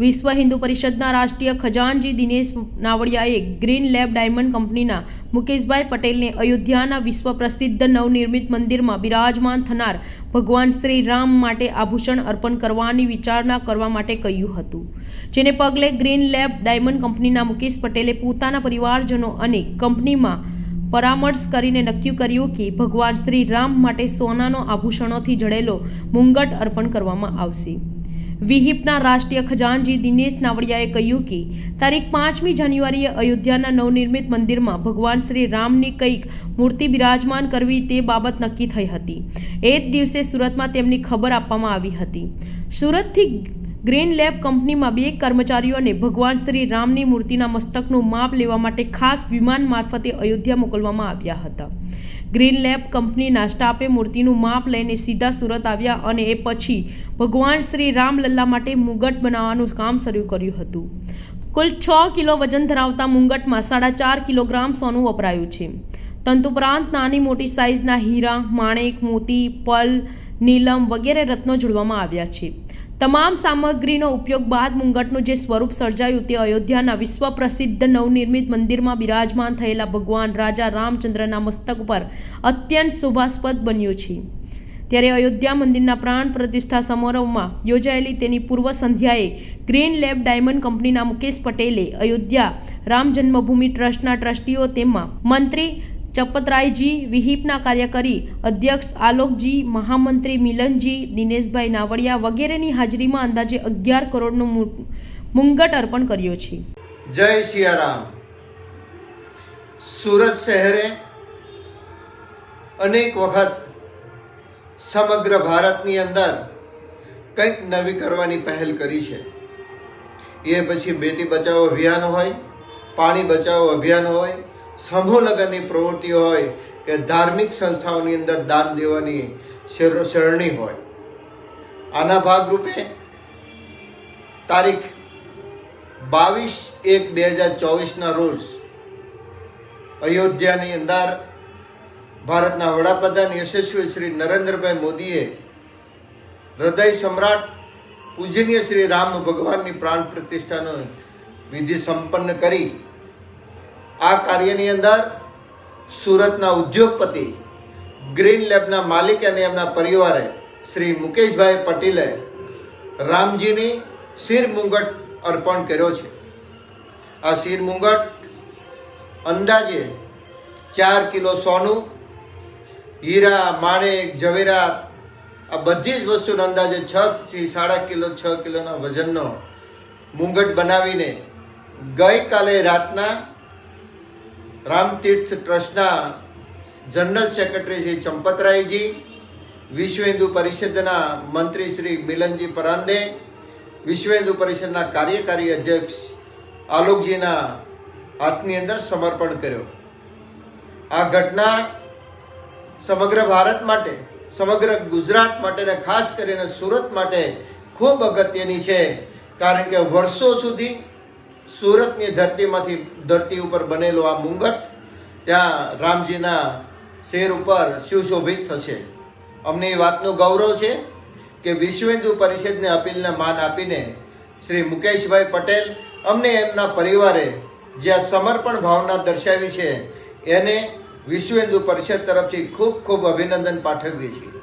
વિશ્વ હિન્દુ પરિષદના રાષ્ટ્રીય ખજાનચી દિનેશ નાવડિયાએ ગ્રીન લેબ ડાયમંડ કંપનીના મુકેશભાઈ પટેલને અયોધ્યાના વિશ્વ પ્રસિદ્ધ નવનિર્મિત મંદિરમાં બિરાજમાન થનાર ભગવાન શ્રી રામ માટે આભૂષણ અર્પણ કરવાની વિચારણા કરવા માટે કહ્યું હતું, જેને પગલે ગ્રીન લેબ ડાયમંડ કંપનીના મુકેશ પટેલે પોતાના પરિવારજનો અને કંપનીમાં પરામર્શ કરીને નક્કી કર્યું કે ભગવાન શ્રી રામ માટે સોનાનો આભૂષણોથી જડેલો મુંગટ અર્પણ કરવામાં આવશે। વિહિપના રાષ્ટ્રીય ખજાનચી દિનેશ નાવડિયાએ કહ્યું કે તારીખ 5મી જાન્યુઆરીએ અયોધ્યાના નવનિર્મિત મંદિરમાં ભગવાન શ્રી રામની કંઈક મૂર્તિ બિરાજમાન કરવી તે બાબત નક્કી થઈ હતી। એ જ દિવસે સુરતમાં તેમની ખબર આપવામાં આવી હતી। સુરતથી ગ્રીન લેબ કંપનીમાં 2 કર્મચારીઓને ભગવાન શ્રી રામની મૂર્તિના મસ્તકનું માપ લેવા માટે ખાસ વિમાન મારફતે અયોધ્યા મોકલવામાં આવ્યા હતા। ગ્રીન લેબ કંપનીના સ્ટાફે મૂર્તિનું માપ લઈને સીધા સુરત આવ્યા અને એ પછી ભગવાન શ્રી રામલલ્લા માટે મુગટ બનાવવાનું કામ શરૂ કર્યું હતું। કુલ 6 કિલો વજન ધરાવતા મુંગટમાં 4.5 કિલોગ્રામ સોનું વપરાયું છે। તદુપરાંત નાની મોટી સાઇઝના હીરા, માણેક, મોતી, પલ, નીલમ વગેરે રત્નો જોડવામાં આવ્યા છે। તમામ સામગ્રીનો ઉપયોગ બાદ મુંગટનું જે સ્વરૂપ સર્જાયું તે અયોધ્યાના વિશ્વ પ્રસિદ્ધ નવનિર્મિત મંદિરમાં બિરાજમાન થયેલા ભગવાન રાજા રામચંદ્રના મસ્તક ઉપર અત્યંત શોભાસ્પદ બન્યું છે। ત્યારે અયોધ્યા મંદિરના પ્રાણ પ્રતિષ્ઠા સમારોહમાં યોજાયેલી તેની પૂર્વ સંધ્યાએ ગ્રીન લેબ ડાયમંડ કંપનીના મુકેશ પટેલે અયોધ્યા રામ જન્મભૂમિ ટ્રસ્ટના ટ્રસ્ટીઓ તેમાં મંત્રી ચપતરાયજી, વિહિપના કાર્યકારી અધ્યક્ષ આલોકજી, મહામંત્રી મિલનજી, દિનેશભાઈ નાવડિયા વગેરેની હાજરીમાં અંદાજે 11 કરોડનું મુંગટ અર્પણ કર્યો છે। જય સિયારામ। સુરત શહેરે અનેક વખત સમગ્ર ભારતની અંદર કંઈક નવી કરવાની પહેલ કરી છે। એ પછી બેટી બચાવો અભિયાન હોય, પાણી બચાવો અભિયાન હોય, સમૂહ લગ્નની પ્રવૃત્તિઓ હોય કે ધાર્મિક સંસ્થાઓની અંદર દાન દેવાની સરણી હોય। આના ભાગરૂપે તારીખ 22/1/2024ના રોજ અયોધ્યાની અંદર ભારતના વડાપ્રધાન યશસ્વી શ્રી નરેન્દ્રભાઈ મોદીએ હૃદય સમ્રાટ પૂજનીય શ્રી રામ ભગવાનની પ્રાણ પ્રતિષ્ઠાનો વિધિ સંપન્ન કરી આ કાર્યની અંદર સુરતના ઉદ્યોગપતિ ગ્રીન લેબના માલિક અને એમના પરિવારે શ્રી મુકેશભાઈ પટેલે રામજીની શિર મુંગટ અર્પણ કર્યો છે। આ શિર મુંગટ અંદાજે 4 કિલો સોનું, હીરા, માણેક, ઝવેરાત આ બધી જ વસ્તુનો અંદાજે 6 થી 6 કિલોના વજનનો મુંગટ બનાવીને ગઈકાલે રાતના રામતીર્થ ટ્રસ્ટના જનરલ સેક્રેટરી શ્રી ચંપતરાયજી, વિશ્વ હિન્દુ પરિષદના મંત્રી શ્રી મિલનજી પરાંદે, વિશ્વ હિન્દુ પરિષદના કાર્યકારી અધ્યક્ષ આલોકજીના હાથની અંદર સમર્પણ કર્યો। આ ઘટના સમગ્ર ભારત માટે, સમગ્ર ગુજરાત માટે અને ખાસ કરીને સુરત માટે ખૂબ અગત્યની છે, કારણ કે વર્ષો સુધી સુરતની ધરતી ઉપર બનેલો આ મુંગટ ત્યાં રામજીના શેર ઉપર સુશોભિત થશે। અમને એ વાતનું ગૌરવ છે કે વિશ્વ હિન્દુ પરિષદને અપીલને માન આપીને શ્રી મુકેશભાઈ પટેલ અમને એમના પરિવારે જે આ સમર્પણ ભાવના દર્શાવી છે એને વિશ્વ હિન્દુ પરિષદ તરફથી ખૂબ ખૂબ અભિનંદન પાઠવીએ છીએ।